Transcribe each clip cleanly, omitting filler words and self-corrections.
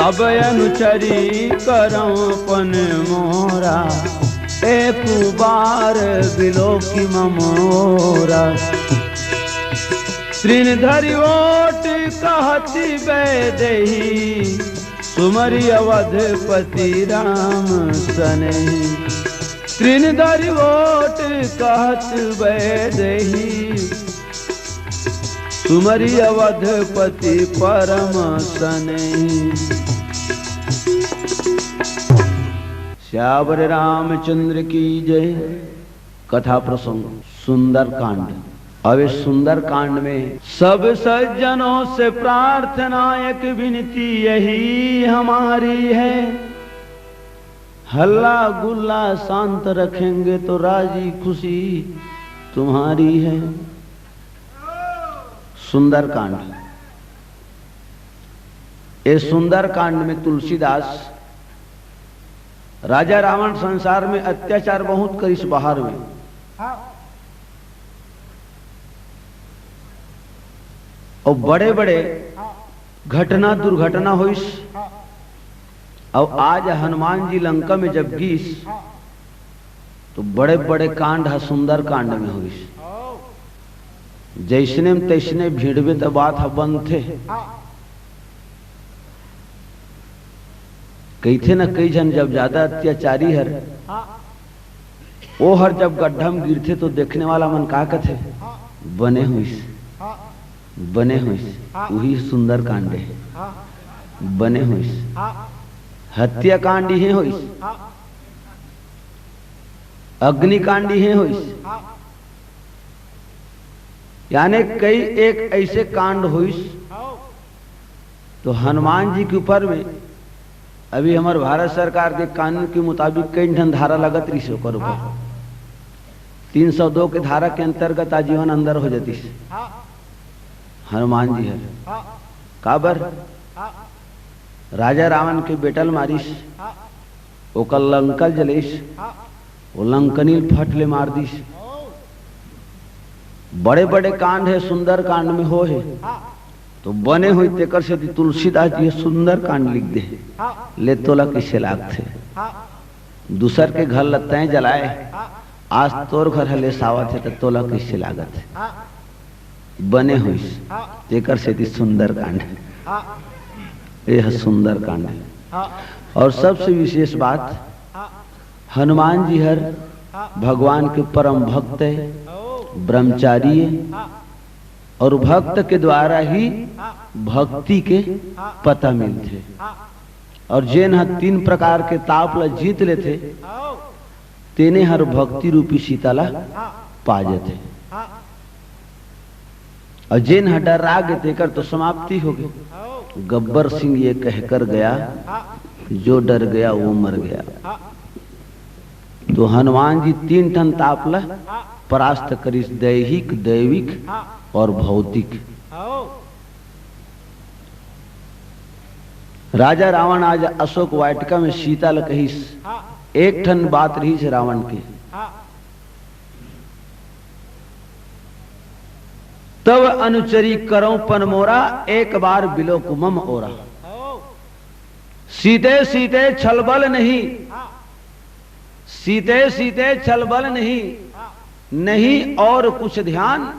अब अनुचरी करऊं पन मोरा, एक बार बिलो की ममोरा। तृणधरि ओट कहती बैदेही, सुमरि अवधपति राम सनेही। तृणधरि ओट कहत बैदेही, सुमरि अवधपति परम सनेही। श्यावर रामचंद्र की जय। कथा प्रसंग सुंदर कांड। अब इस सुंदर कांड में सब सज्जनों से प्रार्थना एक विनती यही हमारी है, हल्ला गुल्ला शांत रखेंगे तो राजी खुशी तुम्हारी है। सुंदर कांड। इस सुंदर कांड में तुलसीदास राजा रावण संसार में अत्याचार बहुत कर इस बाहर में और बड़े बड़े घटना दुर्घटना हुई। और आज हनुमान जी लंका में जब गीस तो बड़े बड़े कांड है सुंदर कांड में हुई। जैसने में तैसने भीड़ में तो बात है बंद थे। कई थे न कई जन जब ज्यादा अत्याचारी हर वो हर जब गड्ढा में गिरते तो देखने वाला मन का कथे बने हुई वही सुंदर कांड है। बने हुई हत्याकांडी है हुई, अग्निकांडी है हुई, यानी कई एक ऐसे कांड हुई। तो हनुमान जी के ऊपर में अभी हमारे भारत सरकार के कानून के मुताबिक कई ढंग धारा लगत रही से 302 के धारा के अंतर्गत आजीवन अंदर हो जाती है। हनुमान जी है काबर राजा रावण के बेटल मारिस, ओकर लंकल जलेश, वो लंकनील फटले मार दीस। बड़े बड़े कांड है सुंदर कांड में हो है। तो बने हुई तेकर से तुलसीदास जी सुंदर कांड लिख दे ले तोला किसे लागते। दूसर के घर लत्ते जलाए, आज तोर घर हले सावत है तो तोला किसे लागत है। बने हुई तेकर से सुंदर कांड है। यह सुंदर कांड है। और सबसे विशेष बात हनुमान जी हर भगवान के परम भक्त है, ब्रह्मचारी है और भक्त के द्वारा ही भक्ति के पता मिलते। और जेन हर 3 प्रकार के ताप ला जीत लेते तेने हर भक्ति रूपी सीताला पा जाते। और जेन हर डर राग देकर तो समाप्ति हो गई। गब्बर सिंह ये कहकर गया, जो डर गया वो मर गया। तो हनुमान जी 3 टन तापला परास्त करिस, दैहिक, दैविक और भौतिक। राजा रावण आज अशोक वाटिका में सीता ल कहिस, एक ठन बात रही से रावण के। तब अनुचरी करऊं पन मोरा, एक बार बिलो कुमम ओरा। सीते सीते छलबल नहीं, सीते सीते छलबल नहीं, नहीं और कुछ ध्यान,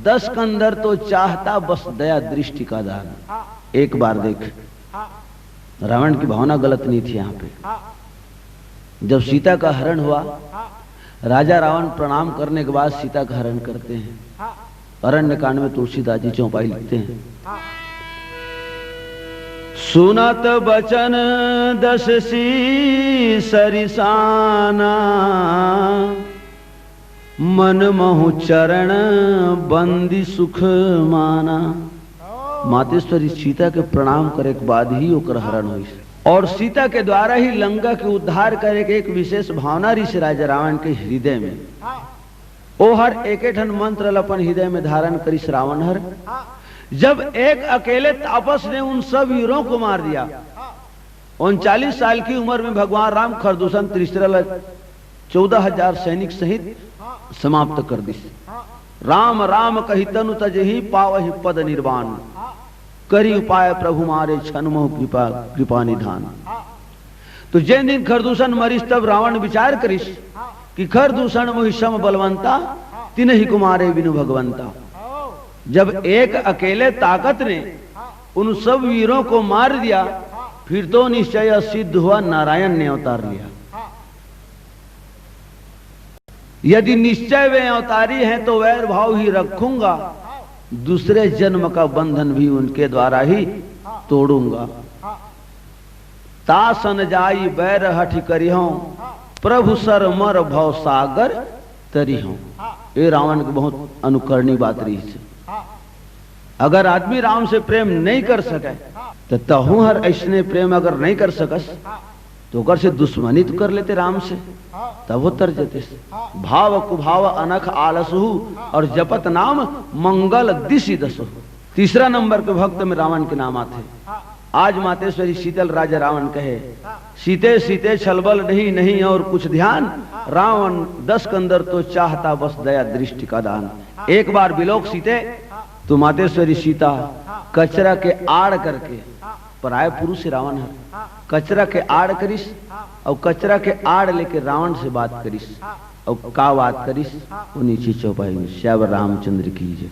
10 कंदर तो चाहता बस दया दृष्टि का दान। एक बार देख, रावण की भावना गलत नहीं थी। यहां पे जब सीता का हरण हुआ, राजा रावण प्रणाम करने के बाद सीता का हरण करते हैं। अरण्य कांड में तुलसीदास जी चौपाई लिखते हैं, सुनत बचन 10 सी सरिसाना, मन महु चरण बंदी सुख माना। मातेश्वरी सीता के प्रणाम करे के बाद ही ओकर हरण हुई। और सीता के द्वारा ही लंका के उद्धार करे के एक विशेष भावना रही से राजा रावण के हृदय में। ओ हर एक ठन मंत्र अपन हृदय में धारण करी रावण हर। जब एक अकेले तापस ने उन सब वीरों को मार दिया, 39 साल की उम्र में भगवान राम खरदूषण त्रिशूल 14,000 सैनिक सहित समाप्त कर दी। राम राम कही तनु तजहि पावहि पद निर्वाण, करी उपाय प्रभु मारे छन मोह कृपा कृपा निधान। तो जिन दिन खरदूषण मरीश तब रावण विचार करिस कि खरदूषण मोहि सम बलवंता तिन ही कुमारे बिनु भगवंता। जब एक अकेले ताकत ने उन सब वीरों को मार दिया फिर तो निश्चय सिद्ध हुआ नारायण ने अवतार लिया। यदि निश्चय वे अवतारी हैं तो वैर भाव ही रखूंगा, दूसरे जन्म का बंधन भी उनके द्वारा ही तोड़ूंगा। तासन जाई बैर हठ करिहों प्रभु सर मर भव सागर तरिहों। ये रावण की बहुत अनुकरणी बात रही है। अगर आदमी राम से प्रेम नहीं कर सके तो तहु हर ऐसने प्रेम अगर नहीं कर सकस तो अगर से दुश्मनी तो कर लेते राम से तब वो तर जाते। भाव कुभाव अनख आलसहु और जपत नाम मंगल दिशि दसु। तीसरा नंबर के भक्त में रावण के नाम आते। आज मातेश्वरी शीतल राजा रावण कहे सीते सीते छलबल नहीं नहीं और कुछ ध्यान, रावण 10 कंदर तो चाहता बस दया दृष्टि का दान। एक बार बिलोक सीते तो मातेश्वरी सीता कचरा के आड़ करके, पराय पुरुष रावण है, कचरा के आड़ करिस और कचरा के आड़ लेके रावण से बात करिस और का बात करिस वो नीचे चौपाई में श्याम रामचंद्र की जय।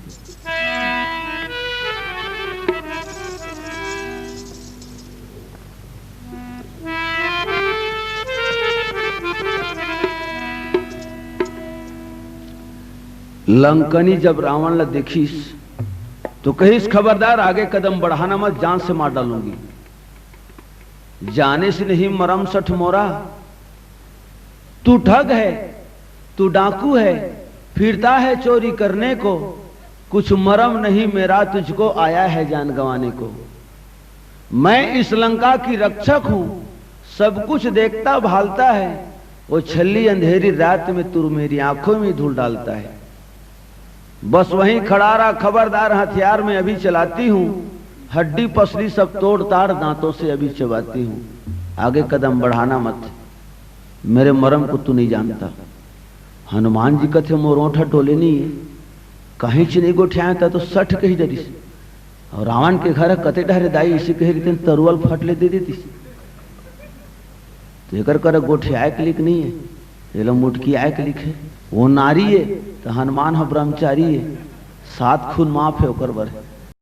लंकनी जब रावण ला देखीस तो कहिस खबरदार आगे कदम बढ़ाना मत, जान से मार डालूंगी। जाने से नहीं मरम सठ मोरा, तू ठग है तू डाकू है फिरता है चोरी करने को, कुछ मरम नहीं मेरा तुझको आया है जान गंवाने को। मैं इस लंका की रक्षक हूं, सब कुछ देखता भालता है, वो छल्ली अंधेरी रात में तू मेरी आंखों में धूल डालता है। बस वहीं खड़ा रहा, खबरदार हथियार में अभी चलाती हूं, हड्डी पसली सब तोड़ ताड़ दांतों से अभी चबाती हूं। आगे कदम बढ़ाना मत, मेरे मरम को तू नहीं जानता। हनुमान जी कथे मोरोठा टोले नहीं है, कहीं च नहीं गोठिया था तो सठ कही जरिस। और रावण के घर कते डहरे दाई इसी कहे कि तरुअल फट ले दे देती। तो एक कर गोठिया के लिख नहीं है, ये लो मुटकी आय के लिख है। वो नारी है तो हनुमान हो ब्रह्मचारी है, 7 खून माफ है ओकर बर।